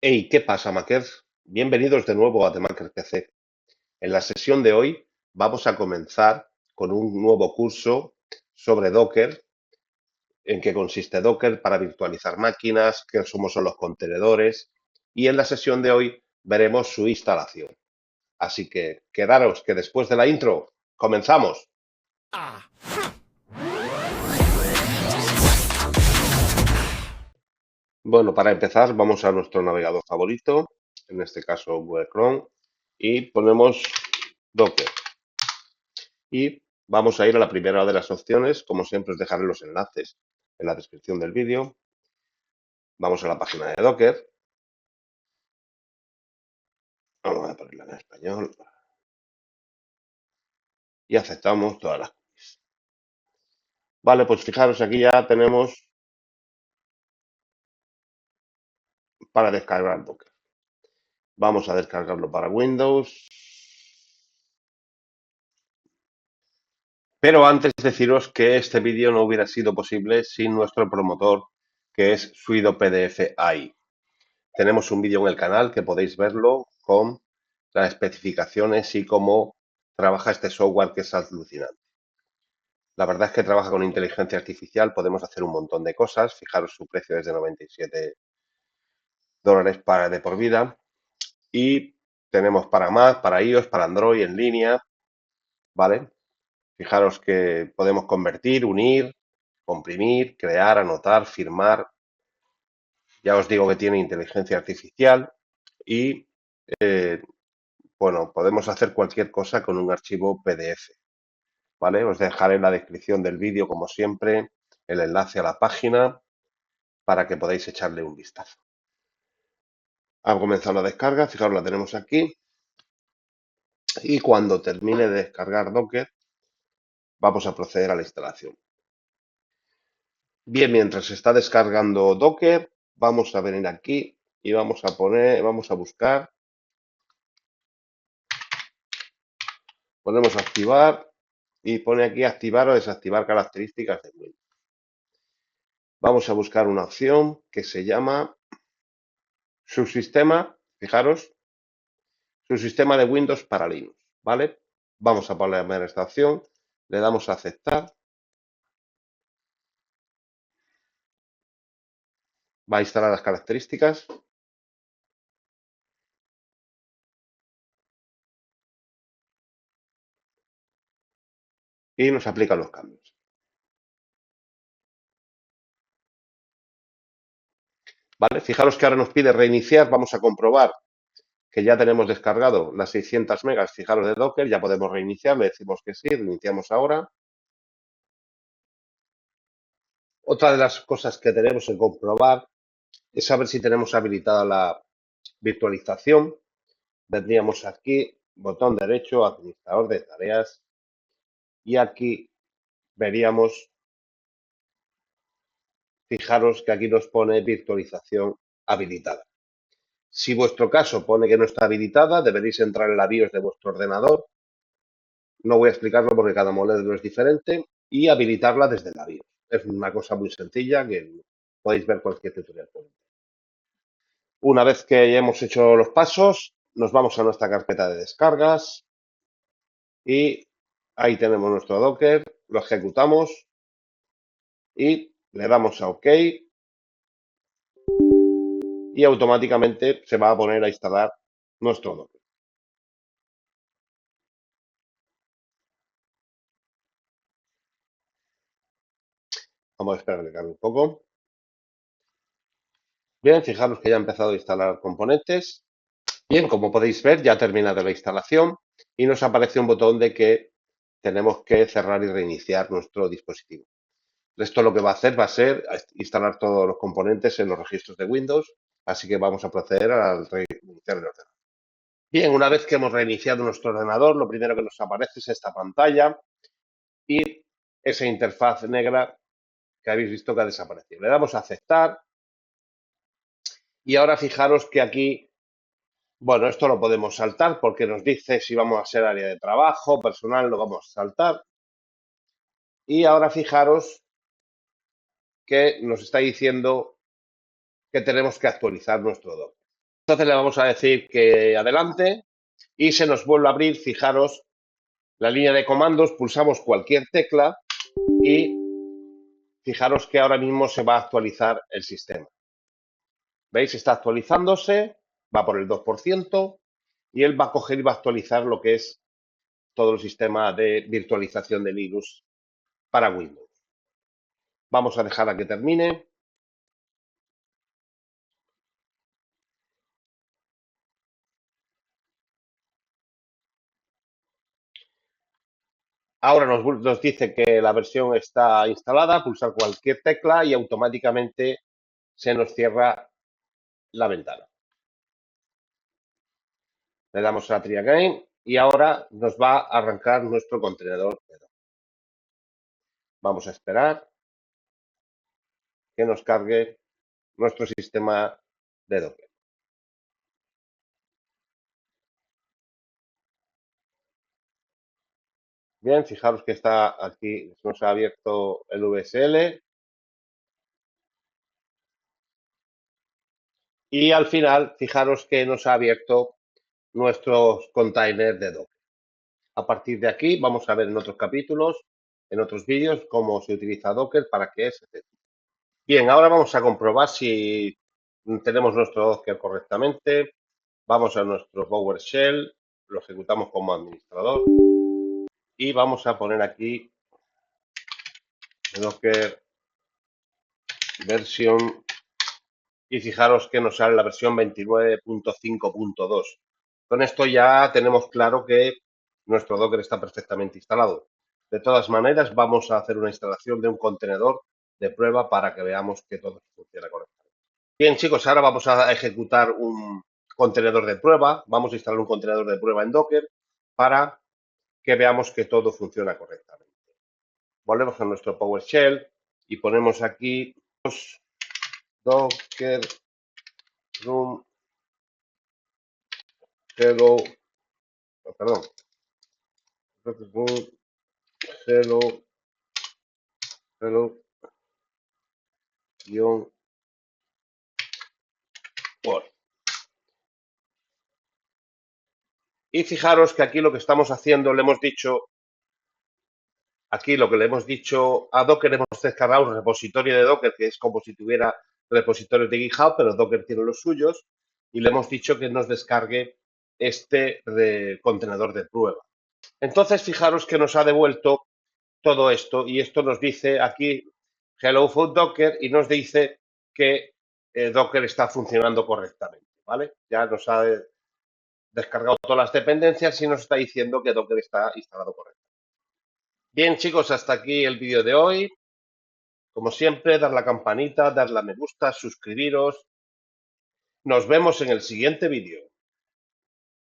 Hey, ¿qué pasa, makers? Bienvenidos de nuevo a The Maker PC. En la sesión de hoy vamos a comenzar con un nuevo curso sobre Docker, en qué consiste Docker para virtualizar máquinas, qué son los contenedores, y en la sesión de hoy veremos su instalación. Así que quedaros que después de la intro comenzamos. Bueno, para empezar vamos a nuestro navegador favorito, en este caso Google Chrome, y ponemos Docker. Y vamos a ir a la primera de las opciones. Como siempre, os dejaré los enlaces en la descripción del vídeo. Vamos a la página de Docker. Vamos a ponerla en español. Y aceptamos todas las cookies. Vale, pues fijaros, aquí ya tenemos para descargar Docker. Vamos a descargarlo para Windows. Pero antes deciros que este vídeo no hubiera sido posible sin nuestro promotor, que es Suido PDF AI. Tenemos un vídeo en el canal que podéis verlo con las especificaciones y cómo trabaja este software, que es alucinante. La verdad es que trabaja con inteligencia artificial, podemos hacer un montón de cosas. Fijaros, su precio es de $97 de por vida. Y tenemos para Mac, para iOS, para Android en línea, ¿vale? Fijaros que podemos convertir, unir, comprimir, crear, anotar, firmar. Ya os digo que tiene inteligencia artificial y bueno, podemos hacer cualquier cosa con un archivo PDF, ¿vale? Os dejaré en la descripción del vídeo, como siempre, el enlace a la página para que podáis echarle un vistazo. Ha comenzado la descarga, fijaros, la tenemos aquí. Y cuando termine de descargar Docker, vamos a proceder a la instalación. Bien, mientras se está descargando Docker, vamos a venir aquí y vamos a buscar, ponemos activar y pone aquí activar o desactivar características de Windows. Vamos a buscar una opción que se llama subsistema, fijaros, subsistema de Windows para Linux, ¿vale? Vamos a poner esta opción, le damos a aceptar, va a instalar las características. Y nos aplica los cambios. ¿Vale? Fijaros que ahora nos pide reiniciar, vamos a comprobar que ya tenemos descargado las 600 megas, fijaros, de Docker, ya podemos reiniciar, le decimos que sí, reiniciamos ahora. Otra de las cosas que tenemos que comprobar es saber si tenemos habilitada la virtualización. Vendríamos aquí, botón derecho, administrador de tareas, y aquí veríamos, fijaros que aquí nos pone virtualización habilitada. Si vuestro caso pone que no está habilitada, deberéis entrar en la BIOS de vuestro ordenador. No voy a explicarlo porque cada modelo es diferente, y habilitarla desde la BIOS. Es una cosa muy sencilla que podéis ver cualquier tutorial. Una vez que ya hemos hecho los pasos, nos vamos a nuestra carpeta de descargas y ahí tenemos nuestro Docker, lo ejecutamos y le damos a OK y automáticamente se va a poner a instalar nuestro Docker. Vamos a esperar que cargue un poco. Bien, fijaros que ya ha empezado a instalar componentes. Bien, como podéis ver, ya ha terminado la instalación y nos aparece un botón de que tenemos que cerrar y reiniciar nuestro dispositivo. Esto lo que va a hacer va a ser instalar todos los componentes en los registros de Windows, así que vamos a proceder al reiniciar el ordenador. Bien, una vez que hemos reiniciado nuestro ordenador, lo primero que nos aparece es esta pantalla y esa interfaz negra que habéis visto que ha desaparecido. Le damos a aceptar y ahora fijaros que aquí, bueno, esto lo podemos saltar porque nos dice si vamos a ser área de trabajo, personal, lo vamos a saltar. Y ahora fijaros que nos está diciendo que tenemos que actualizar nuestro Docker. Entonces le vamos a decir que adelante y se nos vuelve a abrir, fijaros, la línea de comandos, pulsamos cualquier tecla y fijaros que ahora mismo se va a actualizar el sistema. ¿Veis? Está actualizándose, va por el 2% y él va a coger y va a actualizar lo que es todo el sistema de virtualización de Linux para Windows. Vamos a dejar a que termine. Ahora nos dice que la versión está instalada, pulsar cualquier tecla y automáticamente se nos cierra la ventana. Le damos a Try Again y ahora nos va a arrancar nuestro contenedor. Vamos a esperar que nos cargue nuestro sistema de Docker. Bien, fijaros que está aquí, nos ha abierto el VSL y al final, fijaros que nos ha abierto nuestros containers de Docker. A partir de aquí vamos a ver en otros capítulos, en otros vídeos, cómo se utiliza Docker, para qué es, etc. Bien, ahora vamos a comprobar si tenemos nuestro Docker correctamente. Vamos a nuestro PowerShell, lo ejecutamos como administrador y vamos a poner aquí Docker versión y fijaros que nos sale la versión 29.5.2. Con esto ya tenemos claro que nuestro Docker está perfectamente instalado. De todas maneras, vamos a hacer una instalación de un contenedor de prueba para que veamos que todo funciona correctamente. Bien, chicos, ahora vamos a ejecutar un contenedor de prueba. Vamos a instalar un contenedor de prueba en Docker para que veamos que todo funciona correctamente. Volvemos a nuestro PowerShell y ponemos aquí Docker Room Hello, perdón, Docker Room Hello, Hello, guión Word. Y fijaros que aquí lo que estamos haciendo, le hemos dicho, aquí lo que le hemos dicho a Docker, hemos descargado un repositorio de Docker, que es como si tuviera repositorios de GitHub, pero Docker tiene los suyos, y le hemos dicho que nos descargue este contenedor de prueba. Entonces, fijaros que nos ha devuelto todo esto, y esto nos dice aquí Hello Food Docker, y nos dice que Docker está funcionando correctamente, ¿vale? Ya nos ha descargado todas las dependencias y nos está diciendo que Docker está instalado correctamente. Bien, chicos, hasta aquí el vídeo de hoy. Como siempre, dar la campanita, darle a me gusta, suscribiros. Nos vemos en el siguiente vídeo.